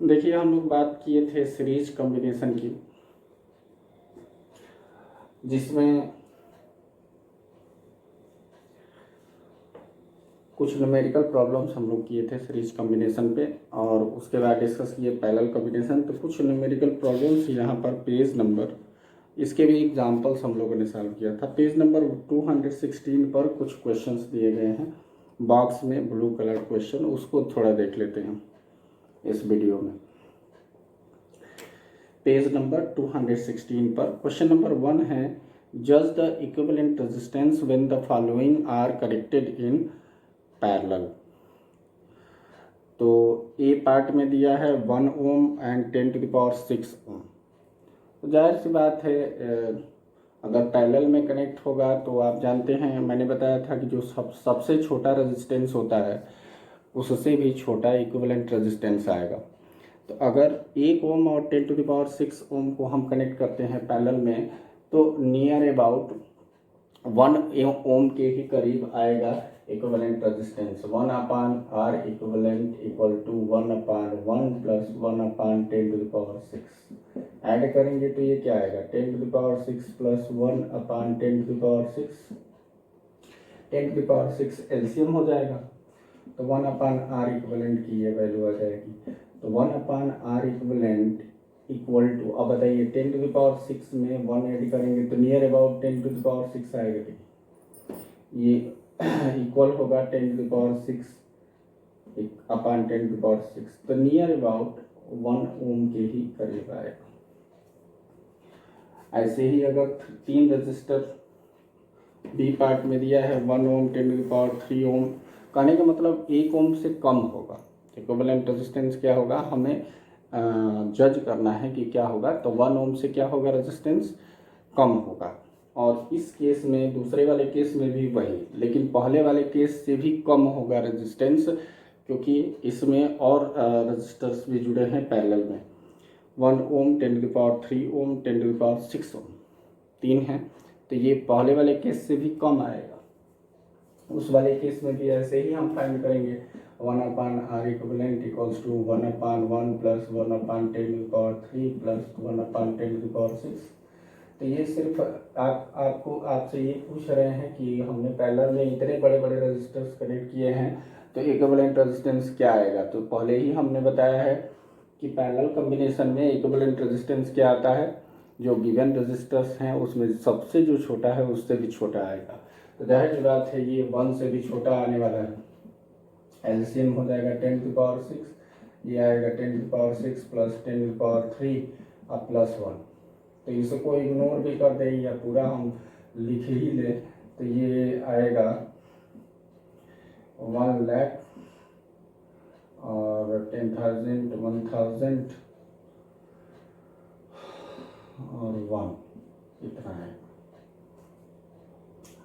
देखिए, हम लोग बात किए थे सीरीज कॉम्बिनेशन की, जिसमें कुछ न्यूमेरिकल प्रॉब्लम्स हम लोग किए थे सीरीज कॉम्बिनेशन पे, और उसके बाद डिस्कस किए पैरेलल कॉम्बिनेशन। तो कुछ न्यूमेरिकल प्रॉब्लम्स यहाँ पर पेज नंबर, इसके भी एग्जांपल्स हम लोगों ने सॉल्व किया था। पेज नंबर 216 पर कुछ क्वेश्चंस दिए गए हैं बॉक्स में, ब्लू कलर क्वेश्चन, उसको थोड़ा देख लेते हैं इस वीडियो में। पेज नंबर 216 पर क्वेश्चन नंबर 1 है, जज the equivalent resistance when the following are connected in parallel. तो ए पार्ट में दिया है 1 ओम एंड 10⁻6 ओम। तो जाहिर सी बात है, अगर पैरेलल में कनेक्ट होगा तो आप जानते हैं, मैंने बताया था कि जो सबसे छोटा रेजिस्टेंस होता है उससे भी छोटा इक्विवेलेंट रेजिस्टेंस आएगा। तो अगर 1 ओम और 10⁻6 ओम को हम कनेक्ट करते हैं पैरेलल में, तो नियर अबाउट 1 ओम के ही करीब आएगा equivalent resistance. 1/R equivalent equal to 1/1 plus 1/10⁻6। Add करेंगे तो ये क्या आएगा, 10⁻6 प्लस 1/10⁻6, 10⁻6 एलसीएम हो जाएगा, तो 1/R इक्विवेलेंट की ये वैल्यू आ जाएगी। तो 1/R इक्विवेलेंट इक्वल टू, अब बताइए 10⁻6 में 1 ऐड करेंगे तो नियर अबाउट 10⁻6 आएगा। ये इक्वल होगा 10⁻6 अपॉन 10⁻6, तो नियर अबाउट 1 ओम के ही करीब आएगा। ऐसे ही अगर 3 रजिस्टर बी पार्ट में दिया है 1 ओम 10⁻3 ओम, कहने का मतलब 1 ओम से कम होगा। इक्विवेलेंट रेजिस्टेंस क्या होगा, हमें जज करना है कि क्या होगा। तो 1 ओम से क्या होगा, रेजिस्टेंस कम होगा। और इस केस में, दूसरे वाले केस में भी वही, लेकिन पहले वाले केस से भी कम होगा रेजिस्टेंस, क्योंकि इसमें और रजिस्टर्स भी जुड़े हैं पैरेलल में। 1 ओम 10⁻3 ओम 10⁻6 ओम 3 हैं, तो ये पहले वाले केस से भी कम आएगा। उस वाले केस में भी ऐसे ही हम फाइंड करेंगे, 1/R equivalent equals to 1/1 plus 1/10⁻3 plus 1/10⁻6। तो ये सिर्फ आपसे ये पूछ रहे हैं कि हमने पैरेलल में इतने बड़े बड़े रेजिस्टर्स कनेक्ट किए हैं तो इक्विवेलेंट रेजिस्टेंस क्या आएगा। तो पहले ही हमने बताया है कि पैरेलल कॉम्बिनेशन में इक्विवेलेंट रेजिस्टेंस क्या आता है, जो गिवन रेजिस्टर्स हैं उसमें सबसे जो छोटा है उससे भी छोटा आएगा। तो जाहिर सी बात है ये 1 से भी छोटा आने वाला है। एलसीएम हो जाएगा 10⁻6, ये आएगा 10⁻6 प्लस 10⁻3 और प्लस 1। तो इसको इग्नोर भी कर दें या पूरा हम लिख ही लें तो ये आएगा 1 लाख और 10,000 1,000 और 1, इतना है।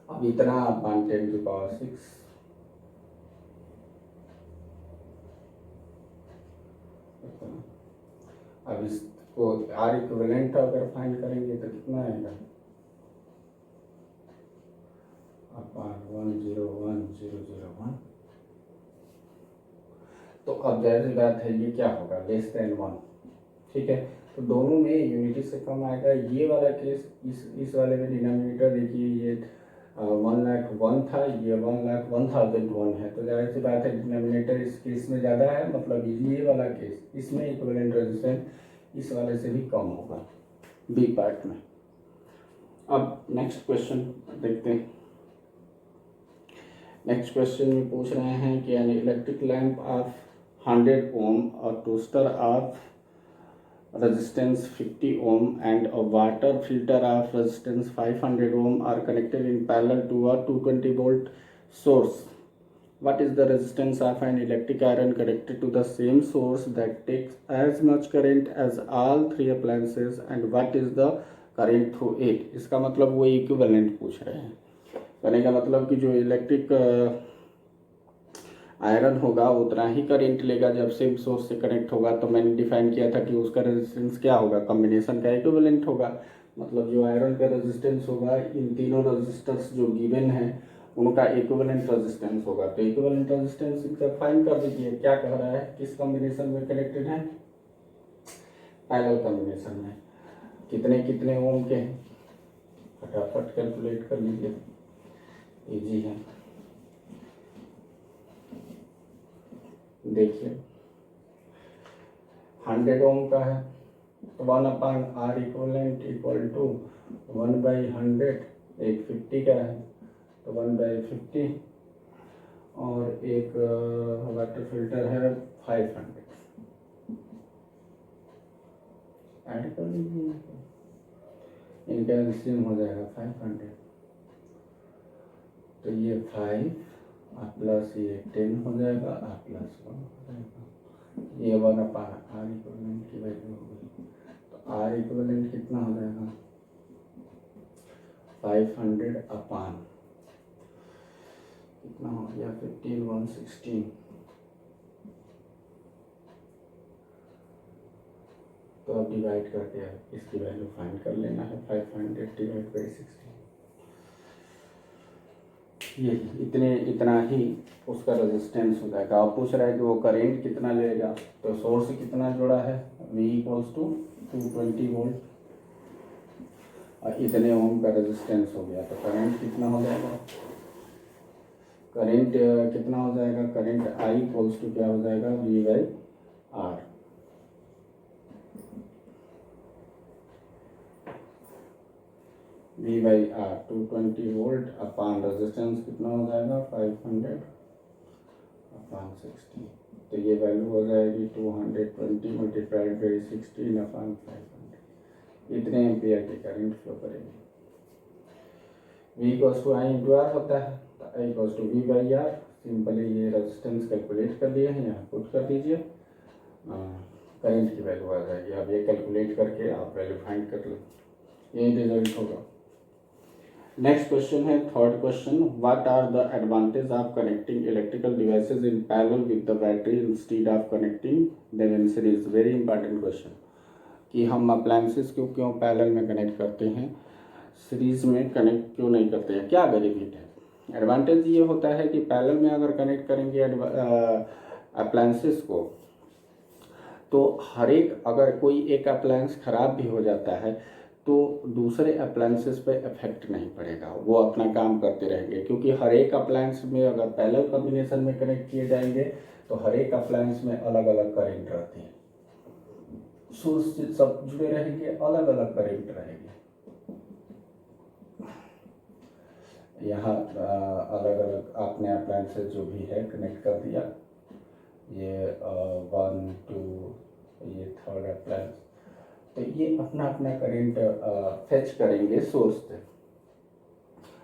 अब इतना अपॉन 10⁻6, अब इसको आर इक्विवेलेंट अगर फाइंड करेंगे तो कितना आएगा, अपॉन 101,001। तो अब जाहिर सी बात है ये क्या होगा, लेस देन 1। ठीक है, तो दोनों में यूनिटी से कम आएगा। ये वाला केस, इस वाले में डिनोमिनेटर देखिए, ये 1,01,000 था, ये 1,01,001 है। तो जाहिर सी बात है डिनोमिनेटर इस केस में ज़्यादा है, मतलब ये वाला केस, इसमें इक्विवेलेंट रेजिस्टेंस इस वाले से भी कम होगा बी पार्ट में। अब नेक्स्ट क्वेश्चन देखते हैं। नेक्स्ट क्वेश्चन में पूछ रहे हैं कि एन इलेक्ट्रिक लैंप ऑफ 100 ओम और toaster of resistance 50 ohm and a water filter of resistance 500 ohm are connected in parallel to a 220 volt source. What is the resistance of an electric iron connected to the same source that takes as much current as all three appliances, and what is the current through it? इसका मतलब वो equivalent पूछ रहे हैं। कहने का मतलब कि जो इलेक्ट्रिक आयरन होगा उतना ही करंट लेगा जब सेम सोर्स से कनेक्ट होगा। तो मैंने डिफाइन किया था कि उसका रेजिस्टेंस क्या होगा, कॉम्बिनेशन का इक्विवेलेंट होगा। मतलब जो आयरन का रेजिस्टेंस होगा इन तीनों रेजिस्टर्स जो गिवन है उनका इक्विवेलेंट रेजिस्टेंस होगा। तो इक्विवेलेंट रेजिस्टेंस फाइंड कर दीजिए, क्या कह रहा है, किस कॉम्बिनेशन में कनेक्टेड है। पैरेलल कॉम्बिनेशन में कितने कितने ओम के हैं, फटाफट कैलकुलेट कर लीजिए, इजी है। देखिए 100 ओम का है तो 1/R इक्वलेंट इक्वल टू 1/100, एक 50 का है तो 1/50, और एक वाटर फिल्टर है 500, ऐड कर लीजिए, इनका एलसीएम हो जाएगा 500, तो ये 5 प्लस ये 10 हो जाएगा, प्लस 1 हो जाएगा, ये 1/R इक्वलेंट की वैल्यू हो गई। तो R इक्वलेंट कितना हो जाएगा, 500 अपान कितना हो गया 15 116, तो अब डिवाइड करके इसकी वैल्यू फाइंड कर लेना है, 500 डिवाइड बाई 16, ये इतना ही उसका रेजिस्टेंस हो जाएगा। अब पूछ रहा है कि वो करेंट कितना लेगा, तो सोर्स कितना जोड़ा है, V इक्वल्स टू 220 वोल्ट, और इतने ओम का रेजिस्टेंस हो गया, तो करंट कितना हो जाएगा, करंट कितना हो जाएगा, करंट I इक्वल्स टू क्या हो जाएगा, V/R। V/R 220 वोल्ट अपान रेजिस्टेंस कितना हो जाएगा 500 अपान 16, तो ये वैल्यू हो जाएगी 220 मल्टीप्लाइड बाई 16 अपान 500, इतने एम्पियर की करंट फ्लो करेगी। V equals to I into R होता है, तो I equals to V/R, simply ये रेजिस्टेंस कैलकुलेट कर लिए हैं, यहाँ पुट कर दीजिए, करंट की वैल्यू आ जाएगी। अब ये कैलकुलेट करके आप वैल्यू फाइंड कर लो, यही रिजल्ट होगा। नेक्स्ट क्वेश्चन है third question, what are the advantage of connecting electrical devices in parallel with the battery instead of connecting them in series. Very important question कि हम अप्लायंसेस को क्यों पैरेलल में connect करते हैं, सीरीज में कनेक्ट क्यों नहीं करते हैं, क्या बेनिफिट है। एडवांटेज ये होता है कि पैरेलल में अगर कनेक्ट करेंगे अप्लायंसेस को, तो हर एक, अगर कोई एक अप्लायंस खराब भी हो जाता है तो दूसरे अप्लायंसेस पे इफेक्ट नहीं पड़ेगा, वो अपना काम करते रहेंगे, क्योंकि हर एक अप्लायंस में अगर पैरेलल कॉम्बिनेशन में कनेक्ट किए जाएंगे तो हर एक अप्लायंस में अलग अलग करंट रहते हैं, सोर्स से सब जुड़े रहेंगे, अलग अलग करंट रहेंगे। यहाँ अलग अलग आपने अप्लायंसेस जो भी है कनेक्ट कर दिया, ये 1 2 ये थर्ड अप्लायंस, तो ये अपना अपना करंट फेच करेंगे सोर्स से।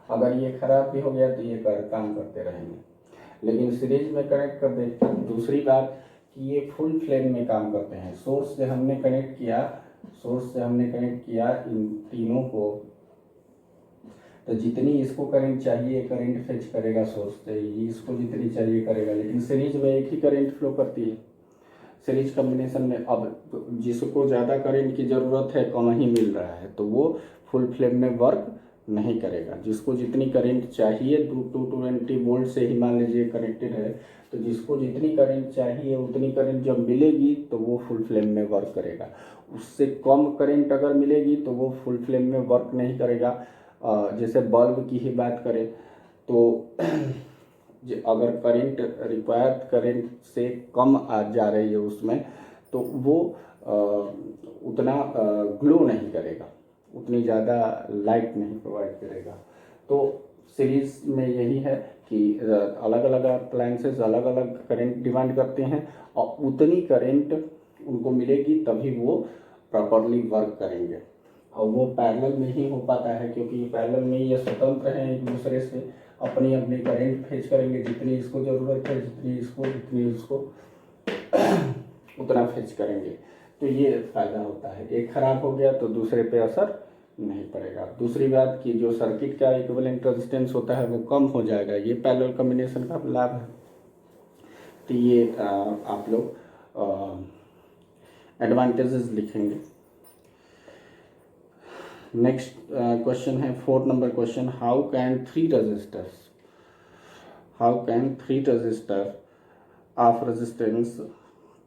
अगर ये खराब भी हो गया तो ये काम करते रहेंगे, लेकिन सीरीज में कनेक्ट कर दे। दूसरी बात कि ये फुल फ्लेम में काम करते हैं, सोर्स से हमने कनेक्ट किया इन तीनों को, तो जितनी इसको करंट चाहिए करंट फेच करेगा सोर्स से, इसको जितनी चाहिए करेगा, लेकिन सीरीज में एक ही करंट फ्लो करती है। सीरीज कॉम्बिनेशन में अब जिसको ज़्यादा करंट की ज़रूरत है कम ही मिल रहा है, तो वो फुल फ्लेम में वर्क नहीं करेगा। जिसको जितनी करंट चाहिए 220 वोल्ट से ही मान लीजिए कनेक्टेड है, तो जिसको जितनी करंट चाहिए उतनी करंट जब मिलेगी तो वो फुल फ्लेम में वर्क करेगा। उससे कम करंट अगर मिलेगी तो वो फुल फ्लेम में वर्क नहीं करेगा। जैसे बल्ब की ही बात करें तो अगर करंट रिक्वायर्ड करंट से कम आ जा रही है उसमें, तो वो उतना ग्लो नहीं करेगा, उतनी ज़्यादा लाइट नहीं प्रोवाइड करेगा। तो सीरीज में यही है कि अलग अलग अप्लायंसेस अलग अलग करंट डिमांड करते हैं, और उतनी करंट उनको मिलेगी तभी वो प्रॉपरली वर्क करेंगे, और वो पैरेलल में ही हो पाता है, क्योंकि पैरेलल में ये स्वतंत्र हैं एक दूसरे से, अपनी अपनी करंट फेच करेंगे, जितनी इसको ज़रूरत है जितनी इसको उतना फेच करेंगे। तो ये फ़ायदा होता है, एक ख़राब हो गया तो दूसरे पे असर नहीं पड़ेगा। दूसरी बात कि जो सर्किट का इक्विवेलेंट रेजिस्टेंस होता है वो कम हो जाएगा, ये पैरेलल कॉम्बिनेशन का लाभ है। तो ये आप लोग एडवांटेजेस लिखेंगे। नेक्स्ट क्वेश्चन है 4 number question, how can three register of resistance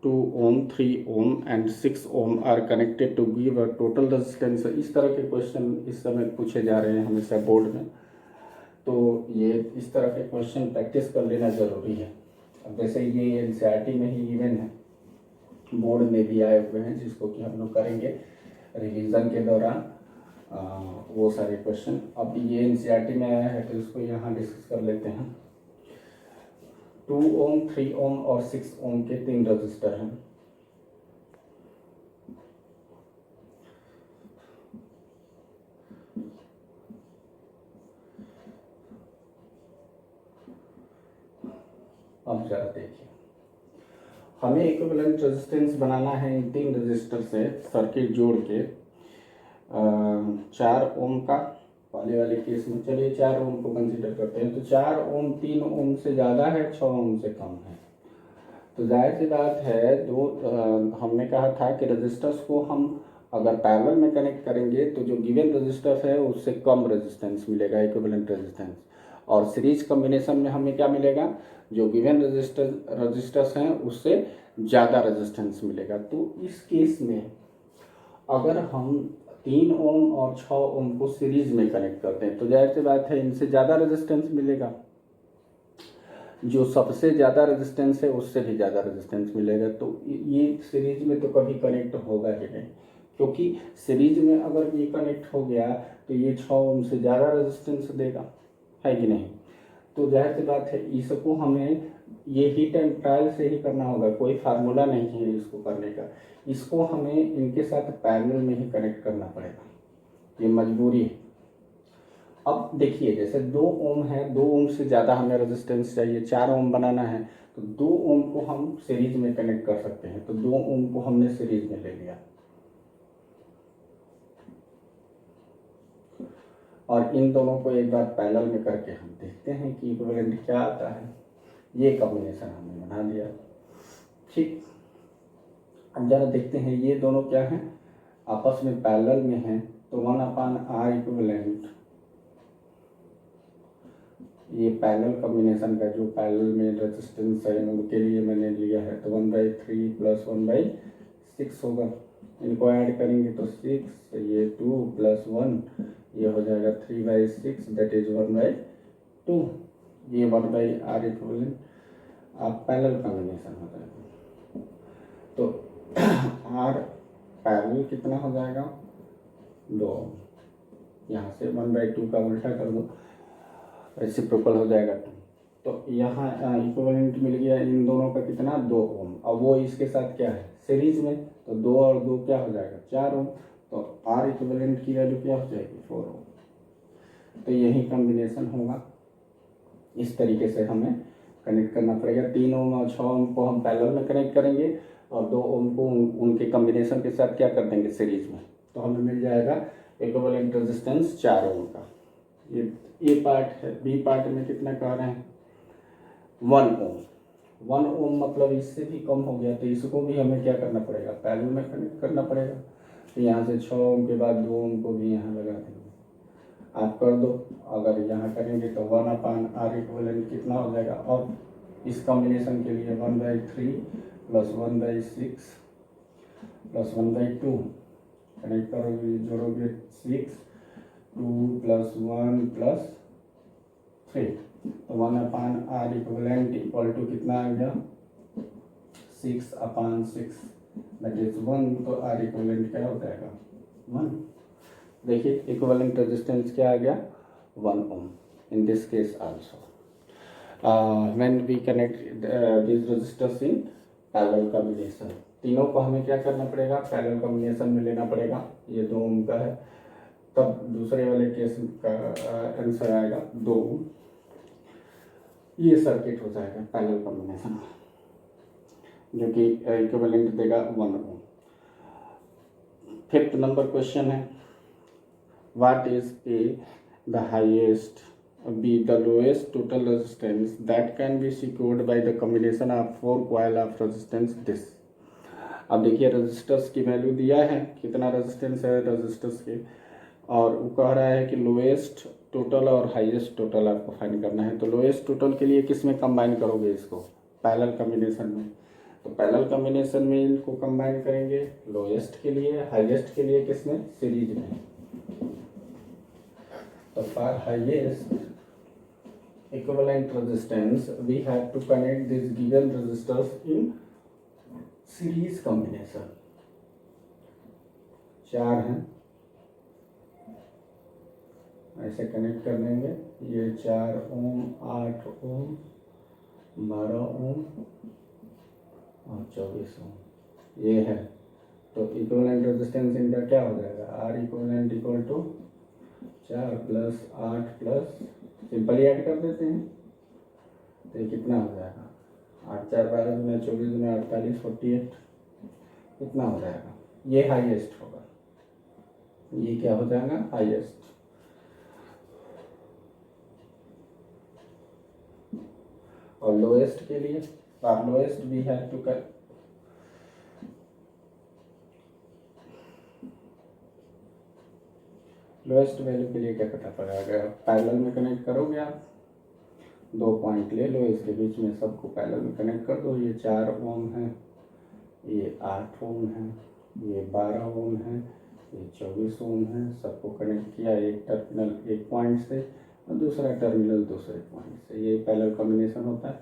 2 ohm 3 ohm and 6 ohm are connected to give a total resistance। इस तरह के क्वेश्चन इस समय पूछे जा रहे हैं हमेशा बोर्ड में, तो ये इस तरह के क्वेश्चन प्रैक्टिस कर लेना ज़रूरी है। अब जैसे ये एनसीईआरटी में ही इवन है, बोर्ड में भी आए हुए हैं, जिसको कि हम लोग करेंगे रिवीजन के दौरान वो सारे क्वेश्चन। अब ये एनसीईआरटी में आया है तो इसको यहाँ डिस्कस कर लेते हैं। 2 ओम 3 ओम और 6 ओम के 3 रजिस्टर हैं। अब जरा देखिए, हमें इक्विवेलेंट रेजिस्टेंस बनाना है इन 3 रजिस्टर से सर्किट जोड़ के 4 ओम का पहले वाले केस में। चलिए 4 ओम को कंसीडर करते हैं, तो 4 ओम 3 ओम से ज़्यादा है, 6 ओम से कम है। तो जाहिर सी बात है हमने कहा था कि रजिस्टर्स को हम अगर पैरेलल में कनेक्ट करेंगे तो जो गिवन रजिस्टर है उससे कम रेजिस्टेंस मिलेगा, इक्विवेलेंट रेजिस्टेंस। और सीरीज कॉम्बिनेशन में हमें क्या मिलेगा, जो गिवन रजिस्टर्स हैं उससे ज़्यादा रेजिस्टेंस मिलेगा। तो इस केस में अगर हम 3 ओम और 6 ओम को सीरीज में कनेक्ट करते हैं तो जाहिर सी बात है इनसे ज़्यादा रेजिस्टेंस मिलेगा। जो सबसे ज़्यादा रेजिस्टेंस है उससे भी ज़्यादा रेजिस्टेंस मिलेगा। तो ये सीरीज में तो कभी कनेक्ट होगा ही नहीं, क्योंकि सीरीज में अगर ये कनेक्ट हो गया तो ये 6 ओम से ज़्यादा रेजिस्टेंस देगा, है कि नहीं। तो जाहिर सी बात है इसको हमें ये हीट एंड ट्रायल से ही करना होगा, कोई फार्मूला नहीं है इसको करने का। इसको हमें इनके साथ पैरेलल में ही कनेक्ट करना पड़ेगा, ये मजबूरी है। अब देखिए जैसे 2 ओम है, 2 ओम से ज़्यादा हमें रेजिस्टेंस चाहिए, 4 ओम बनाना है, तो 2 ओम को हम सीरीज में कनेक्ट कर सकते हैं। तो 2 ओम को हमने सीरीज में ले लिया और इन दोनों को एक बार पैरेलल में करके हम देखते हैं कि इक्विवेलेंट क्या आता है। ये कॉम्बिनेशन हमने बना लिया, ठीक। अब जरा देखते हैं ये दोनों क्या हैं, आपस में पैरेलल में हैं, तो 1/R इक्विवेलेंट, ये पैरेलल कॉम्बिनेशन का जो पैरेलल में रेजिस्टेंस है उनके लिए मैंने लिया है, तो 1/3 + 1/6 होगा। इनको ऐड करेंगे तो 6, ये 2 + 1, ये हो जाएगा 3/6, दैट इज 1/2। ये 1/R इक्विवेलेंट आप पैरेलल कॉम्बिनेशन हो जाएगा। तो R पैरेलल कितना हो जाएगा, 2। यहाँ से 1/2 का उल्टा कर दो, रेसिप्रोकल हो जाएगा 2। तो यहाँ इक्विवेलेंट मिल गया इन दोनों का कितना, 2 ओम। अब वो इसके साथ क्या है, सीरीज में, तो 2 और 2 क्या हो जाएगा, 4 ओम। तो R इक्विवेलेंट की वैल्यू क्या हो जाएगी, 4 ओम। तो यही कॉम्बिनेशन होगा, इस तरीके से हमें कनेक्ट करना पड़ेगा। 3 ओम और 6 ओम को हम पैरेलल में कनेक्ट करेंगे और 2 ओम को उनके कॉम्बिनेशन के साथ क्या कर देंगे, सीरीज में। तो हमें मिल जाएगा इक्विवेलेंट रेजिस्टेंस 4 ओम का। ये पार्ट है। बी पार्ट में कितना कह रहे हैं, 1 ओम। 1 ओम मतलब इससे भी कम हो गया, तो इसको भी हमें क्या करना पड़ेगा, पैरेलल में कनेक्ट करना पड़ेगा। तो यहाँ से 6 ओम के बाद 2 ओम को भी यहाँ लगा देंगे, आप कर दो। अगर यहाँ करेंगे तो 1/R इक्विवेलेंट कितना हो जाएगा। और इस कॉम्बिनेशन के लिए 1/3 + 1/6 + 1/2 कनेक्ट करोगे, जोड़ोगे 6, 2 + 1 + 3, तो 1/R इक्विवेलेंट इक्वल टू कितना आ गया, 6/6, दैट इज 1। तो R इक्विवेलेंट क्या हो जाएगा, 1। देखिए इक्विवेलेंट रेजिस्टेंस क्या आ गया, 1 ohm in this case also. When we connect these resistors in parallel combination, तीनों को हमें क्या करना पड़ेगा, पैरेलल कॉम्बिनेशन में लेना पड़ेगा। ये 2 ओम का है, तब दूसरे वाले केस का आंसर आएगा 2 ओम। ये सर्किट हो जाएगा पैरेलल कॉम्बिनेशन, जो कि इक्विवेलेंट देगा 1 ओम। 5th नंबर क्वेश्चन है, what is A the highest, B the lowest total resistance that can be secured by the combination of 4 coil of resistance this। अब देखिए रेजिस्टर्स की वैल्यू दिया है, कितना रेजिस्टेंस है रेजिस्टर्स के, और वो कह रहा है कि लोएस्ट टोटल और हाईएस्ट टोटल आपको फाइंड करना है। तो लोएस्ट टोटल के लिए किस में कंबाइन करोगे इसको, पैरेलल कॉम्बिनेशन में। तो पैरेलल कॉम्बिनेशन में इनको कंबाइन करेंगे, लोएस्ट के लिए, हाईएस्ट के लिए किसमें, सीरीज में। तो for highest equivalent resistance we have to connect these given resistors in series combination। 4 हैं, ऐसे कनेक्ट कर देंगे, ये 4 ओम, 8 ओम, 12 ओम और 24 ओम ये है। तो इक्विवेलेंट रेजिस्टेंस इनका क्या हो जाएगा, R equivalent equal to 4 plus 8 plus, simply add कर देते हैं तो ये कितना हो जाएगा, 8 4 12 गुना 24 गुना 48 48 कितना हो जाएगा, ये हाईएस्ट होगा, ये क्या हो जाएगा हाईएस्ट। और लोएस्ट के लिए, for lowest we have to कर, लोएस्ट वैल्यू के लिए क्या करना पड़ेगा, पैरेलल में कनेक्ट करोगे आप, 2 पॉइंट ले लो, इसके बीच में सबको पैरेलल में कनेक्ट कर दो। ये 4 ओम है, ये 8 ओम है, ये 12 ओम है, ये 24 ओम है, सबको कनेक्ट किया एक टर्मिनल एक पॉइंट से और दूसरा टर्मिनल दूसरे पॉइंट से, ये पैरेलल कॉम्बिनेशन होता है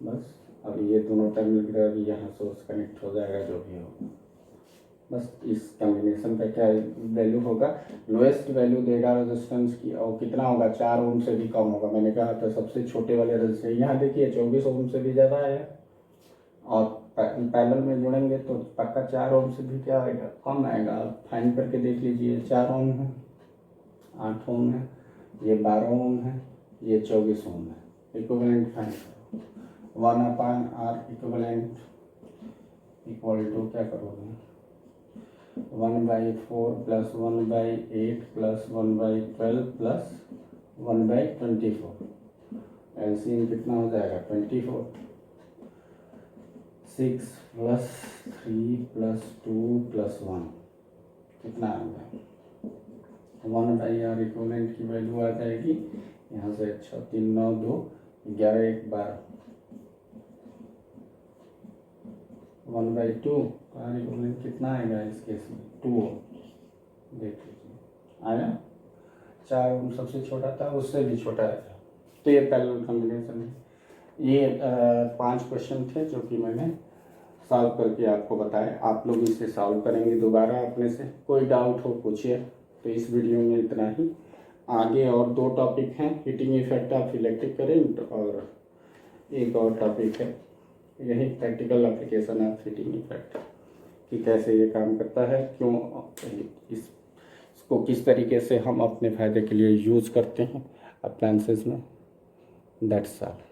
बस। अब ये दोनों टर्मिनल यहाँ सोर्स कनेक्ट हो जाएगा जो भी होगा, बस इस कॉम्बिनेशन का क्या वैल्यू होगा, लोएस्ट वैल्यू देगा रेजिस्टेंस की, और कितना होगा 4 ओम से भी कम होगा। मैंने कहा था सबसे छोटे वाले रेजिस्टेंस, यहाँ देखिए 24 ओम से भी ज़्यादा है, और पैरेलल में जुड़ेंगे तो पक्का 4 ओम से भी क्या आएगा, कम आएगा। आप फाइन करके देख लीजिए, 4 ओम है, 8 ओम है, ये 12 ओम है, ये 24 ओम है, इक्विवेलेंट फाइन करो, 1/r इक्विवेलेंट इक्वल टू क्या करोगे, 1/4 प्लस 1/8 प्लस 1/12 प्लस 1/24, एलसीएम कितना हो जाएगा 24, 6 प्लस 3 प्लस 2 प्लस 1 कितना आ गया, 1/r इक्विवेलेंट की वैल्यू आ जाएगी यहाँ से 6 3 9 2 11 1 12, 1/2 आर इक्विवेलेंट कितना आएगा इस केस में 2 ओम, देख लीजिए आया, 4 ओम सबसे छोटा था, उससे भी छोटा है। तो ये पैरेलल कॉम्बिनेशन है। ये 5 क्वेश्चन थे जो कि मैंने सॉल्व करके आपको बताया, आप लोग इसे सॉल्व करेंगे दोबारा अपने से, कोई डाउट हो पूछिए। तो इस वीडियो में इतना ही, आगे और 2 टॉपिक हैं, heating effect of electric current, और एक और टॉपिक है यही practical application of heating effect, कि कैसे ये काम करता है, क्यों इसको किस तरीके से हम अपने फ़ायदे के लिए यूज़ करते हैं अप्लायंसेस में। That's all.